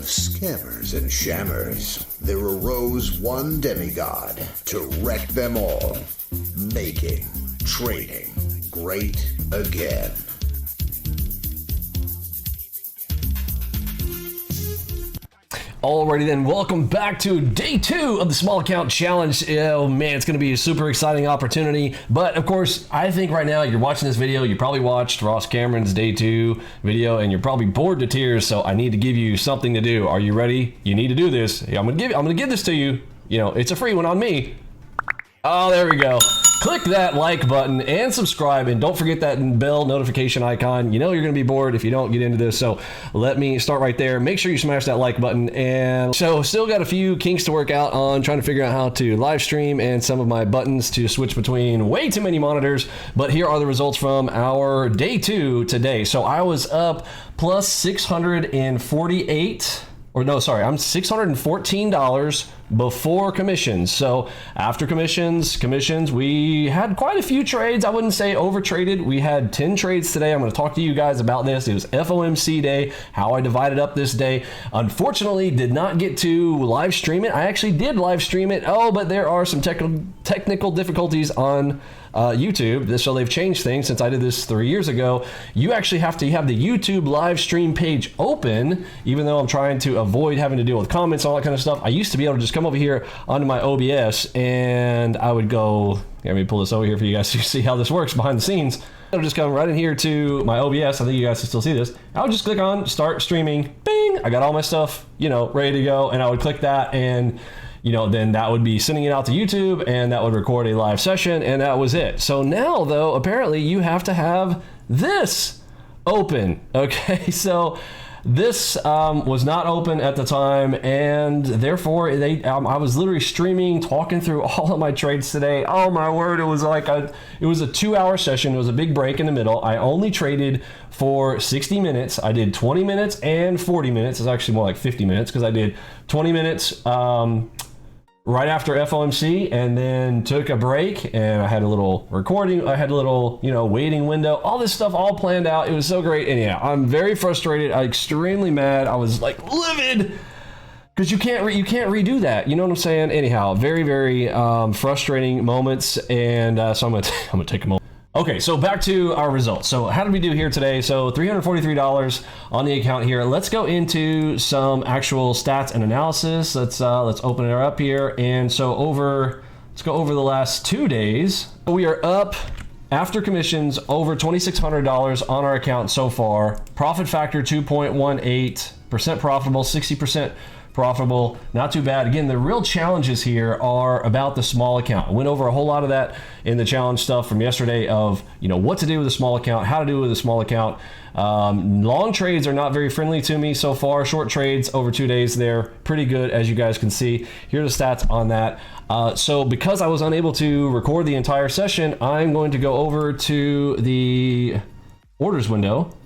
scammers and shammers, there arose one demigod to wreck them all, making trading great again. Alrighty then, welcome back to day 2 of the Small Account Challenge. Oh man, it's going to be a super exciting opportunity. But of course, I think right now you're watching this video, you probably watched Ross Cameron's day 2 video and you're probably bored to tears, so I need to give you something to do. Are you ready? You need to do this. I'm going to give this to you. You know, it's a free one on me. Oh, there we go. Click that like button and subscribe, and don't forget that bell notification icon. You know you're going to be bored if you don't get into this, so let me start right there. Make sure you smash that like button. And so still got a few kinks to work out on trying to figure out how to live stream and some of my buttons to switch between way too many monitors. But here are the results from our day 2 today. So I was up plus 648. I'm $614 before commissions. So after commissions, we had quite a few trades. I wouldn't say over traded. We had 10 trades today. I'm going to talk to you guys about this. It was FOMC day, how I divided up this day. Unfortunately, did not get to live stream it. I actually did live stream it. Oh, but there are some technical difficulties on YouTube. So they've changed things since I did this 3 years ago. You actually have to have the YouTube live stream page open, even though I'm trying to avoid having to deal with comments and all that kind of stuff. I used to be able to just come over here onto my OBS and I would go, let me pull this over here for you guys to see how this works behind the scenes. I'll just come right in here to my OBS. I think you guys can still see this. I would just click on start streaming. Bing! I got all my stuff, ready to go. And I would click that and then that would be sending it out to YouTube and that would record a live session and that was it. So now though, apparently you have to have this open. Okay, so this was not open at the time and therefore I was literally streaming, talking through all of my trades today. Oh my word, it was like it was a 2-hour session. It was a big break in the middle. I only traded for 60 minutes. I did 20 minutes and 40 minutes. It's actually more like 50 minutes because I did 20 minutes right after FOMC and then took a break and I had a little recording. I had a little, waiting window, all this stuff all planned out. It was so great. And yeah, I'm very frustrated. I'm extremely mad. I was like livid because you can't redo that. You know what I'm saying? Anyhow, very, very frustrating moments. And so I'm gonna take a moment. Okay, so back to our results. So how did we do here today? So $343 on the account here. Let's go into some actual stats and analysis. Let's open it up here. And so let's go over the last 2 days. We are up after commissions over $2,600 on our account so far. Profit factor 2.18%, profitable, 60% profitable, not too bad. Again, the real challenges here are about the small account. I went over a whole lot of that in the challenge stuff from yesterday of, what to do with a small account, how to do with a small account. Long trades are not very friendly to me so far. Short trades over 2 days, they're pretty good, as you guys can see. Here are the stats on that. So because I was unable to record the entire session, I'm going to go over to the orders window.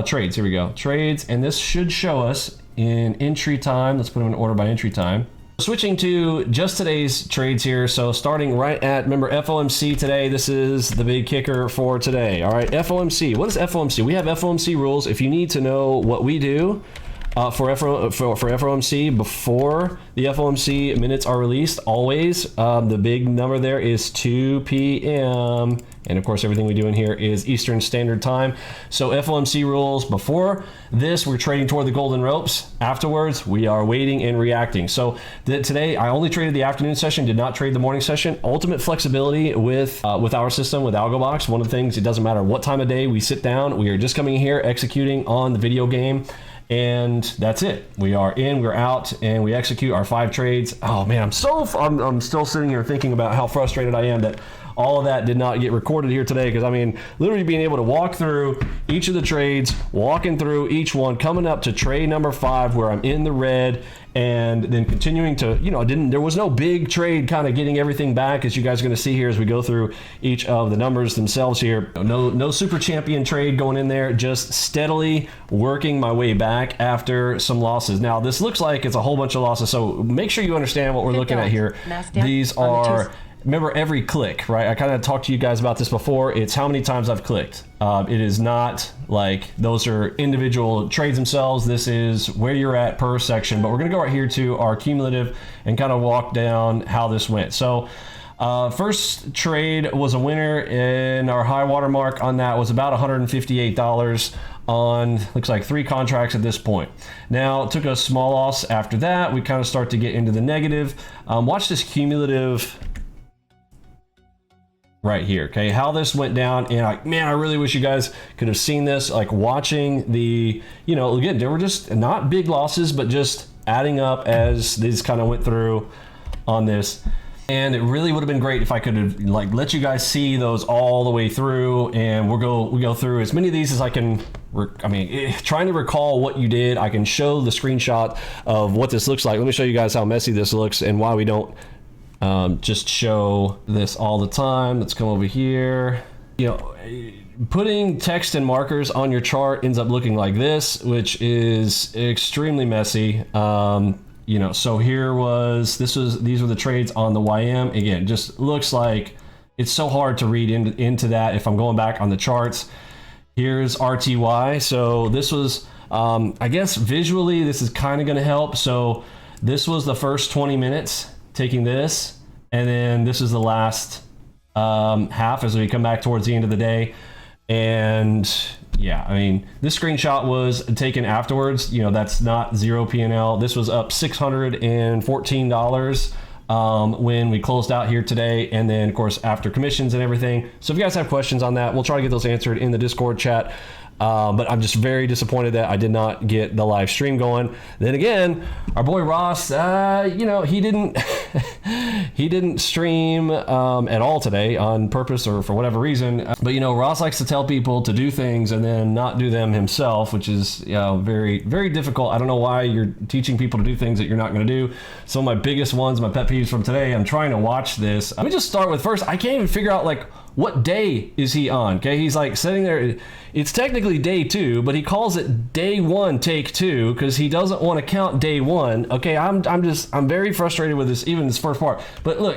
Trades, here we go. Trades, and this should show us in entry time. Let's put them in order by entry time. Switching to just today's trades here. So starting right at, remember FOMC today, this is the big kicker for today. All right, FOMC. What is FOMC? We have FOMC rules. If you need to know what we do for FOMC before the FOMC minutes are released, always the big number there is 2 p.m. And of course, everything we do in here is Eastern Standard Time. So FOMC rules, before this, we're trading toward the golden ropes. Afterwards, we are waiting and reacting. So today, I only traded the afternoon session, did not trade the morning session. Ultimate flexibility with our system, with AlgoBox. One of the things, it doesn't matter what time of day we sit down, we are just coming here, executing on the video game. And that's it. We are in, we're out, and we execute our 5 trades. Oh man, I'm still sitting here thinking about how frustrated I am that all of that did not get recorded here today, because I mean, literally being able to walk through each of the trades, walking through each one, coming up to trade number 5 where I'm in the red, and then continuing to, there was no big trade kind of getting everything back, as you guys are going to see here as we go through each of the numbers themselves here. No super champion trade going in there, just steadily working my way back after some losses. Now, this looks like it's a whole bunch of losses, so make sure you understand what we're looking at here. These are remember every click, right? I kind of talked to you guys about this before. It's how many times I've clicked. It is not like those are individual trades themselves. This is where you're at per section. But we're going to go right here to our cumulative and kind of walk down how this went. So first trade was a winner, and our high water mark on that was about $158 on, looks like 3 contracts at this point. Now, it took a small loss after that. We kind of start to get into the negative. Watch this cumulative right here, okay, how this went down. And like, man, I really wish you guys could have seen this, like watching the, you know, again, there were just not big losses, but just adding up as these kind of went through on this. And it really would have been great if I could have like let you guys see those all the way through, and we go through as many of these as I can. Trying to recall what you did. I can show the screenshot of what this looks like. Let me show you guys how messy this looks and why we don't just show this all the time. Let's come over here. You know, putting text and markers on your chart ends up looking like this, which is extremely messy. You know, so these were the trades on the YM. Again, just looks like it's so hard to read into that if I'm going back on the charts. Here's RTY. So this was, I guess visually, this is kind of going to help. So this was the first 20 minutes taking this, and then this is the last half as we come back towards the end of the day. And yeah, I mean, this screenshot was taken afterwards. You know, that's not zero P&L. This was up $614 when we closed out here today. And then, of course, after commissions and everything. So if you guys have questions on that, we'll try to get those answered in the Discord chat. But I'm just very disappointed that I did not get the live stream going. Then again, our boy Ross, you know, he didn't he didn't stream at all today on purpose or for whatever reason. But you know, Ross likes to tell people to do things and then not do them himself, which is, you know, very, very difficult. I don't know why you're teaching people to do things that you're not going to do. Some of my biggest ones, my pet peeves from today, I'm trying to watch this. Let me just start with first, I can't even figure out like what day is he on. Okay, he's like sitting there. It's technically day 2, but he calls it day 1 take 2 because he doesn't want to count day 1. Okay, I'm very frustrated with this, even this first part. But look,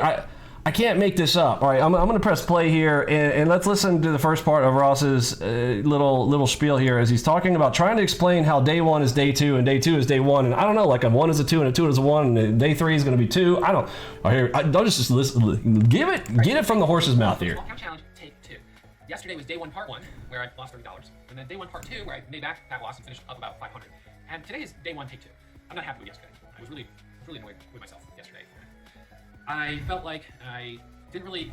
I can't make this up. All right, I'm going to press play here, and let's listen to the first part of Ross's little spiel here as he's talking about trying to explain how day 1 is day 2 and day 2 is day 1. And I don't know, like a 1 is a 2 and a 2 is a 1, and day 3 is going to be 2. I don't. Don't just listen. Get it from the horse's mouth here. Small account challenge take 2. Yesterday was day 1 part 1, where I lost $30, and then day 1 part 2, where I made back that loss and finished up about $500. And today is day 1 take 2. I'm not happy with yesterday. I was really annoyed with myself yesterday. I felt like I didn't really,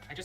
I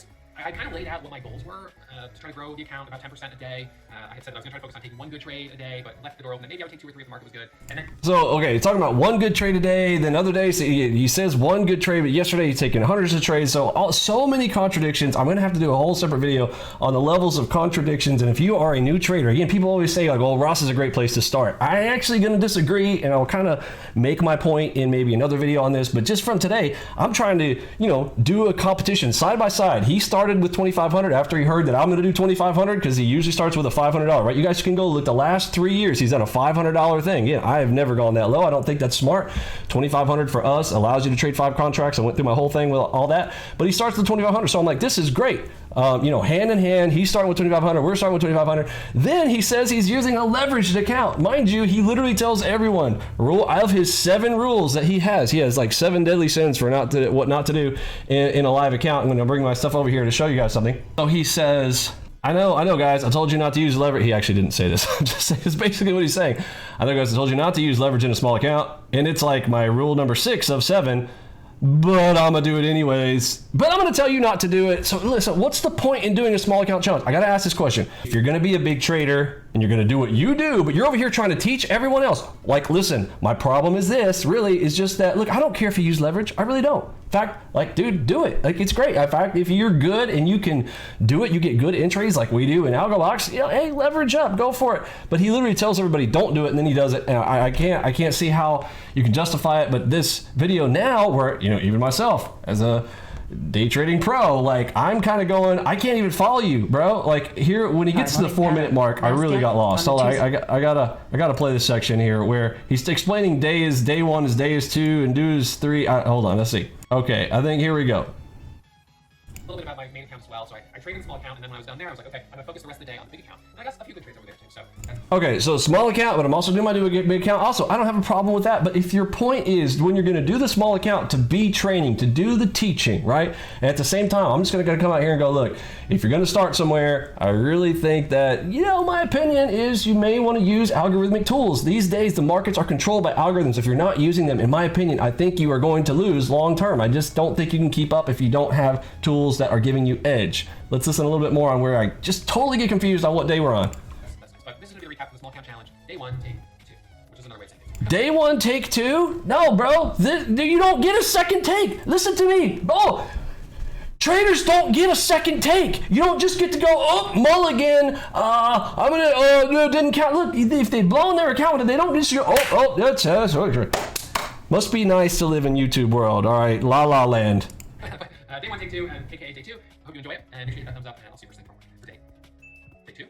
kind of laid out what my goals were to try to grow the account about 10% a day. I had said I was going to try to focus on taking 1 good trade a day, but left the door open that maybe I would take 2 or 3 if the market was good. And then, so, okay, he's talking about 1 good trade a day, then other days he says 1 good trade, but yesterday he's taking hundreds of trades. So many contradictions. I'm going to have to do a whole separate video on the levels of contradictions. And if you are a new trader, again, people always say like, well, Ross is a great place to start. I'm actually going to disagree, and I'll kind of make my point in maybe another video on this. But just from today, I'm trying to, you know, do a competition side by side. He started with $2,500 after he heard that I'm going to do $2,500 because he usually starts with a $500, right? You guys can go look the last 3 years. He's done a $500 thing. Yeah, I have never gone that low. I don't think that's smart. $2,500 for us allows you to trade 5 contracts. I went through my whole thing with all that, but he starts with $2,500. So I'm like, this is great. You know, hand in hand, he's starting with $2,500. We're starting with $2,500. Then he says he's using a leveraged account. Mind you, he literally tells everyone of his 7 rules that he has. He has like 7 deadly sins for what not to do in a live account. I'm going to bring my stuff over here to show you guys something. So he says, I know, guys. I told you not to use leverage. He actually didn't say this. I'm just saying, it's basically what he's saying. I know, guys. I told you not to use leverage in a small account, and it's like my rule number 6 of 7. But I'm gonna do it anyways. But I'm gonna tell you not to do it. So listen, what's the point in doing a small account challenge? I gotta ask this question. If you're gonna be a big trader and you're gonna do what you do, but you're over here trying to teach everyone else, like, listen, my problem is this, really, is just that, look, I don't care if you use leverage. I really don't. In fact, like, dude, do it. Like, it's great. In fact, if you're good and you can do it, you get good entries like we do in AlgoBox, you know, hey, leverage up, go for it. But he literally tells everybody, don't do it, and then he does it. And I can't see how you can justify it. But this video now, where, you know, even myself as a day trading pro, like, I'm kind of going, I can't even follow you, bro. Like, here when he gets to the 4-minute mark, I really got lost. So I gotta play this section here where he's explaining day 1 is day is 2 and do is 3. Hold on, let's see. Okay, I think here we go. little bit about my main account as well. So I traded in the small account, and then when I was done there, I was like, okay, I'm gonna focus the rest of the day on the big account. And I got a few good trades over there too. So Okay, so small account, but I'm also doing my big account. Also, I don't have a problem with that. But if your point is when you're going to do the small account to be training, to do the teaching, right? And at the same time, I'm just going to come out here and go, look, if you're going to start somewhere, I really think that, my opinion is you may want to use algorithmic tools. These days, the markets are controlled by algorithms. If you're not using them, in my opinion, I think you are going to lose long term. I just don't think you can keep up if you don't have tools that are giving you edge. Let's listen a little bit more on where I just totally get confused on what day we're on. that's nice. But this is gonna be a recap of the small account challenge. Day 1, take 2, which is another way of saying it. Day 1, take 2? No, bro. You don't get a second take. Listen to me. Oh, traders don't get a second take. You don't just get to go, oh, mulligan. I'm gonna, didn't count. Look, if they've blown their account, they don't just go, that's must be nice to live in YouTube world. All right, La La Land. Day 1, take 2, and aka day 2. Hope you enjoy it, and make sure you hit that thumbs up, and I'll see you first thing for day. Take 2?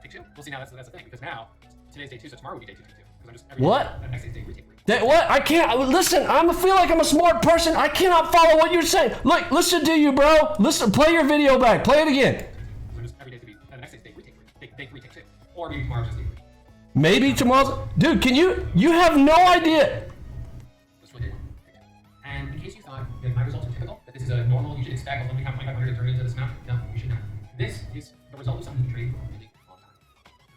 Take 2? We'll see now, that's the thing, because now, today's day 2, so tomorrow will be day 2, take 2. Because I'm just, What? Next day's day 3, take 3. What? I can't. Listen, I feel like I'm a smart person. I cannot follow what you're saying. Look, listen to you, bro. Listen, play your video back. Play it again. So just every day to be, the next day's day 3, take 3. Day 3, take 2. Or maybe tomorrow's just day 3. Maybe tomorrow's. Dude, you have no idea. Let's look at day 1, take 2. And in case you thought that my results are typical, that this is a normal, you should expect a only count 2,500 to turn into this amount, no, you should not. This is the result of something you trade for a really long time.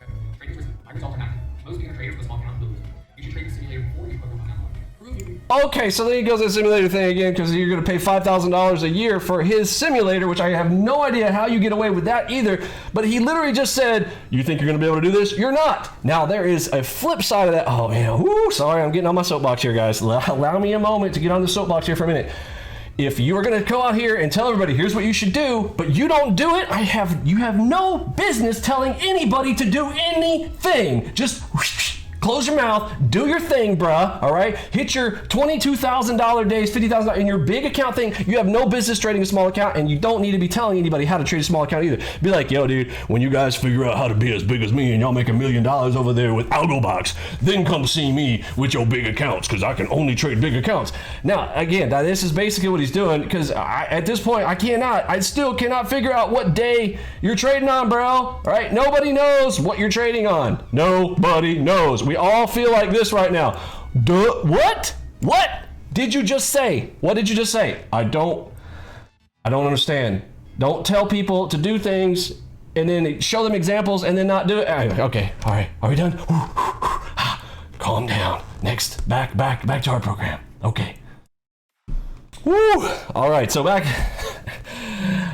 Okay? Trading's risky. My results are not. Most beginner traders with a small account will lose. You should trade the simulator before you put them on that one. Prove you. Okay, so then he goes to the simulator thing again because you're going to pay $5,000 a year for his simulator, which I have no idea how you get away with that either. But he literally just said, you think you're going to be able to do this? You're not. Now, there is a flip side of that. Oh, man. Woo, sorry, I'm getting on my soapbox here, guys. Allow me a moment to get on the soapbox here for a minute. If you are going to go out here and tell everybody, here's what you should do, but you don't do it, you have no business telling anybody to do anything. Just close your mouth, do your thing, bruh, all right? Hit your $22,000 days, $50,000 in your big account thing. You have no business trading a small account, and you don't need to be telling anybody how to trade a small account either. Be like, yo, dude, when you guys figure out how to be as big as me and y'all make $1 million over there with AlgoBox, then come see me with your big accounts, because I can only trade big accounts. Now, again, this is basically what he's doing, because at this point, I still cannot figure out what day you're trading on, bro, all right? Nobody knows what you're trading on. Nobody knows. We all feel like this right now. What? What did you just say? What did you just say? I don't understand. Don't tell people to do things and then show them examples and then not do it. Okay, all right. Are we done? Calm down. Next, back to our program. Okay. Woo! All right, so back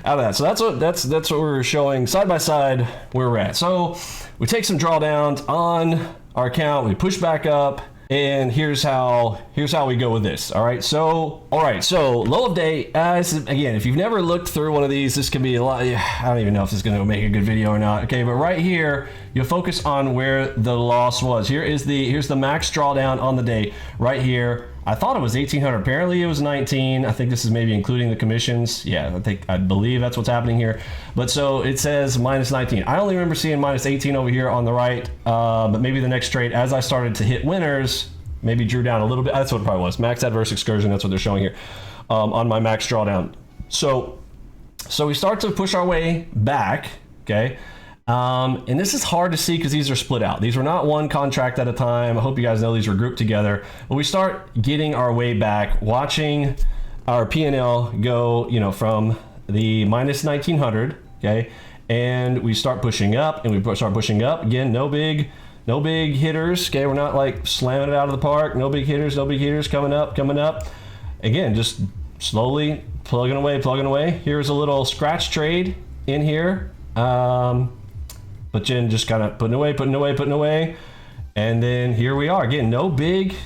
out of that. So that's what we're showing side by side where we're at. So we take some drawdowns on our account, we push back up, and here's how we go with this. All right, so low of day. Again, if you've never looked through one of these, this can be a lot. I don't even know if this is going to make a good video or not. Okay, but right here, you'll focus on where the loss was. Here's the max drawdown on the day right here. I thought it was 1,800. Apparently it was 19. I think this is maybe including the commissions. Yeah, I believe that's what's happening here. But so it says minus 19. I only remember seeing minus 18 over here on the right. But maybe the next trade, as I started to hit winners, maybe drew down a little bit. That's what it probably was. Max adverse excursion. That's what they're showing here on my max drawdown. So we start to push our way back. Okay. And this is hard to see because these are split out. These were not one contract at a time. I hope you guys know these were grouped together. But we start getting our way back, watching our P&L go, from the minus 1900, okay? And we start pushing up, and we start pushing up. Again, no big hitters, okay? We're not like slamming it out of the park. No big hitters coming up. Again, just slowly plugging away. Here's a little scratch trade in here. But then just kind of putting away. And then here we are. Again, no big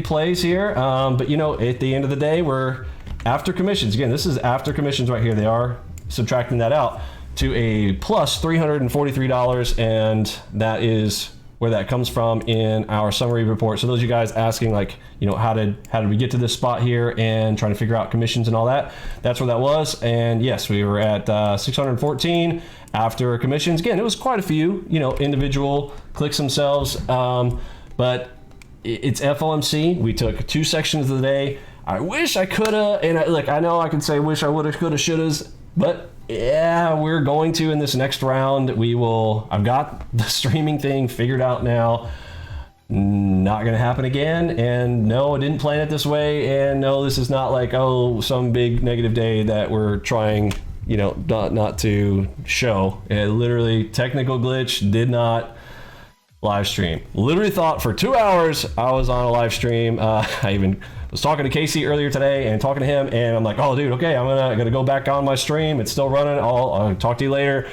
plays here. But at the end of the day, we're after commissions. Again, this is after commissions right here. They are subtracting that out to a plus $343. And that is where that comes from in our summary report. So those of you guys asking how did we get to this spot here and trying to figure out commissions and all that, that's where that was. And yes, we were at 614 after commissions. Again, it was quite a few, individual clicks themselves. But it's FOMC. We took 2 sections of the day. I wish I coulda, and I know I can say wish I woulda, coulda, shouldas. But yeah, we're going to in this next round. I've got the streaming thing figured out now. Not going to happen again. And no, I didn't plan it this way. And no, this is not like, oh, some big negative day that we're trying, not to show. It literally, technical glitch, did not live stream. Literally thought for 2 hours I was on a live stream. I even was talking to Casey earlier today and talking to him, and I'm like, oh, dude, okay, I'm gonna go back on my stream. It's still running. I'll talk to you later.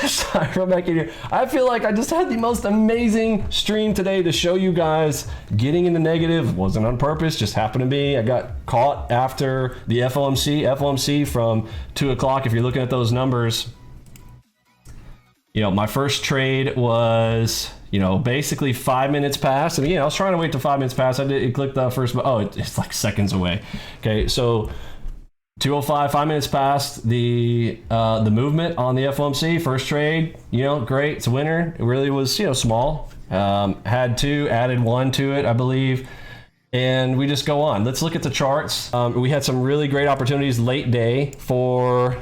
Sorry, I'm back in here. I feel like I just had the most amazing stream today to show you guys. Getting into negative wasn't on purpose, just happened to be. I got caught after the FOMC from 2 o'clock. If you're looking at those numbers, my first trade was, basically 5 minutes past. And I was trying to wait till 5 minutes past. It clicked the first, it's like seconds away. Okay, so 2:05, 5 minutes past the movement on the FOMC. First trade, great, it's a winner. It really was, small. Had two, added one to it, I believe. And we just go on. Let's look at the charts. We had some really great opportunities late day for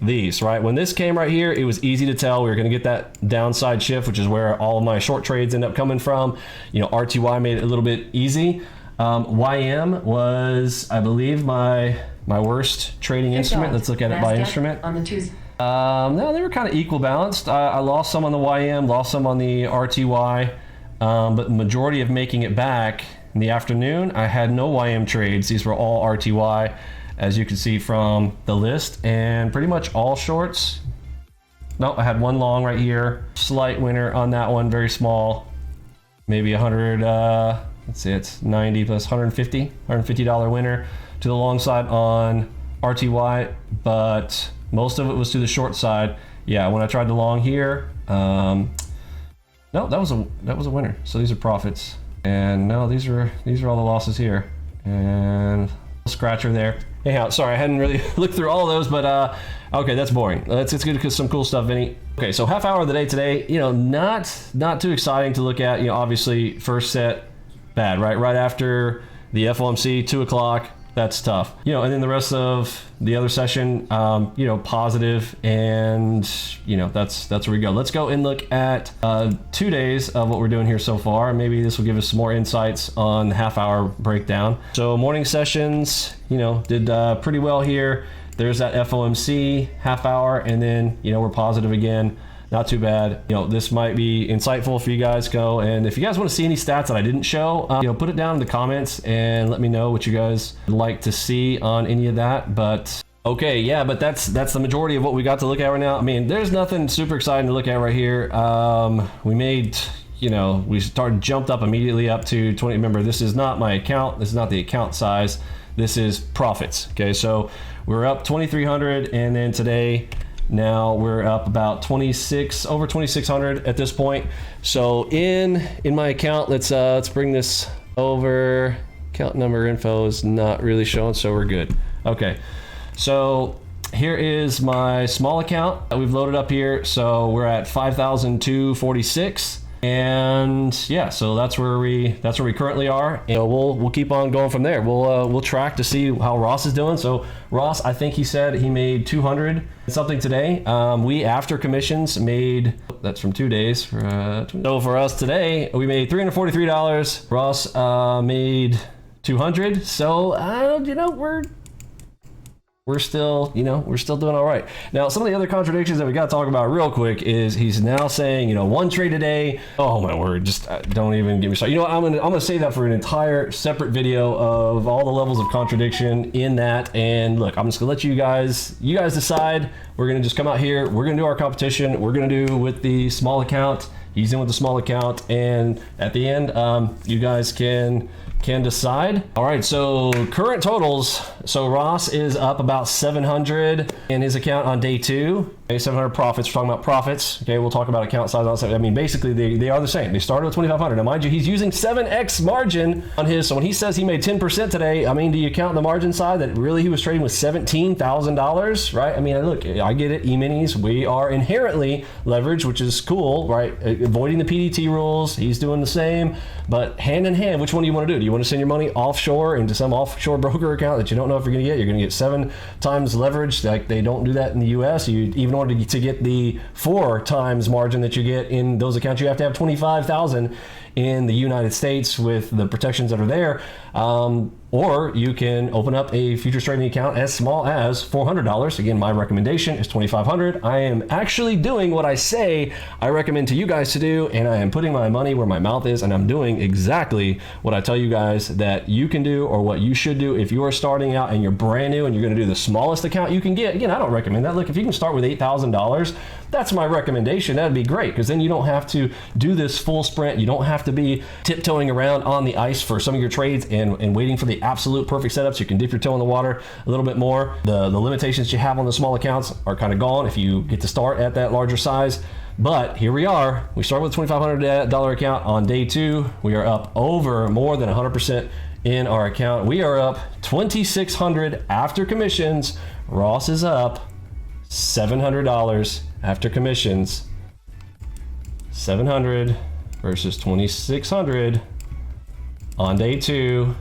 these, right? When this came right here, it was easy to tell we were going to get that downside shift, which is where all of my short trades end up coming from. RTY made it a little bit easy. YM was, I believe, my worst trading instrument. Let's look at it by instrument. On the Tuesday. No, they were kind of equal balanced. I lost some on the YM, lost some on the RTY, but the majority of making it back in the afternoon, I had no YM trades. These were all RTY, as you can see from the list, and pretty much all shorts. No, I had one long right here. Slight winner on that one, very small. Maybe 100, let's see, it's 90 plus $150 winner to the long side on RTY, but most of it was to the short side. Yeah, when I tried the long here, no, that was a winner. So these are profits, and no, these are all the losses here, and scratcher there. Anyhow, sorry, I hadn't really looked through all of those, but okay, that's boring. Let's get to some cool stuff, Vinny. Okay, so half hour of the day today, not too exciting to look at. Obviously first set, bad, right? Right after the FOMC, 2 o'clock, that's tough. And then the rest of the other session, positive, and that's where we go. Let's go and look at 2 days of what we're doing here so far. Maybe this will give us some more insights on the half hour breakdown. So morning sessions, did pretty well here. There's that FOMC half hour, and then we're positive again. Not too bad. This might be insightful for you guys. Go, and if you guys want to see any stats that I didn't show, put it down in the comments and let me know what you guys would like to see on any of that. But okay, yeah, but that's the majority of what we got to look at right now. I mean, there's nothing super exciting to look at right here. We made, we jumped up immediately up to 20. Remember, this is not my account. This is not the account size. This is profits. Okay, so we're up 2,300, and then today, now we're up about over 2,600 at this point. So in my account, let's bring this over. Account number info is not really showing, so we're good. Okay, so here is my small account that we've loaded up here. So we're at 5,246. And yeah, so that's where we currently are. And we'll keep on going from there. We'll track to see how Ross is doing. So Ross, I think he said he made 200 something today. We after commissions made, that's from 2 days. So for us today, we made $343. Ross made 200. So we're still doing all right. Now, some of the other contradictions that we got to talk about real quick is he's now saying, one trade a day. Oh my word, just don't even get me started. I'm gonna save that for an entire separate video of all the levels of contradiction in that. And look, I'm just gonna let you guys decide. We're gonna just come out here. We're gonna do our competition. We're gonna do with the small account. He's in with the small account, and at the end, you guys can decide. All right, so current totals. So Ross is up about 700 in his account on day 2. Okay, 700 profits. We're talking about profits. Okay, we'll talk about account size. I mean, basically they are the same. They started with 2,500. Now, mind you, he's using 7x margin on his. So when he says he made 10% today, I mean, do you count the margin side that really he was trading with $17,000, right? I mean, look, I get it. E-minis, we are inherently leveraged, which is cool, right? Avoiding the PDT rules. He's doing the same, but hand in hand, which one do you want to do? Do you want to send your money offshore into some offshore broker account that you don't know if you're going to get 7 times leverage. Like, they don't do that in the US. You even order to get the 4 times margin that you get in those accounts, you have to have 25,000 in the United States with the protections that are there. Or you can open up a futures trading account as small as $400. Again, my recommendation is $2,500. I am actually doing what I say I recommend to you guys to do, and I am putting my money where my mouth is, and I'm doing exactly what I tell you guys that you can do, or what you should do if you are starting out and you're brand new and you're going to do the smallest account you can get. Again, I don't recommend that. Look, if you can start with $8,000, that's my recommendation. That'd be great, because then you don't have to do this full sprint. You don't have to be tiptoeing around on the ice for some of your trades and waiting for the absolute perfect setup so you can dip your toe in the water a little bit more. The limitations you have on the small accounts are kind of gone if you get to start at that larger size. But here we are. We start with a $2,500 account on day 2. We are up over more than 100% in our account. We are up $2,600 after commissions. Ross is up $700 after commissions. 700 versus 2,600 on day 2.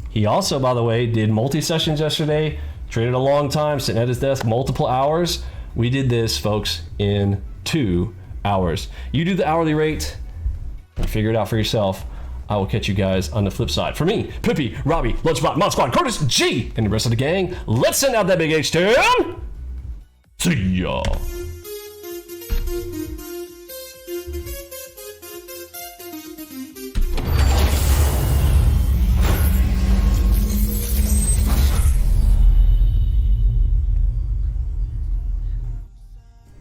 He also, by the way, did multi-sessions yesterday, traded a long time, sitting at his desk multiple hours. We did this, folks, in 2 hours. You do the hourly rate and figure it out for yourself. I will catch you guys on the flip side. For me, Pippi, Robbie, Lunchbot, Mod Squad, Curtis, G, and the rest of the gang, let's send out that big H-Town. See ya.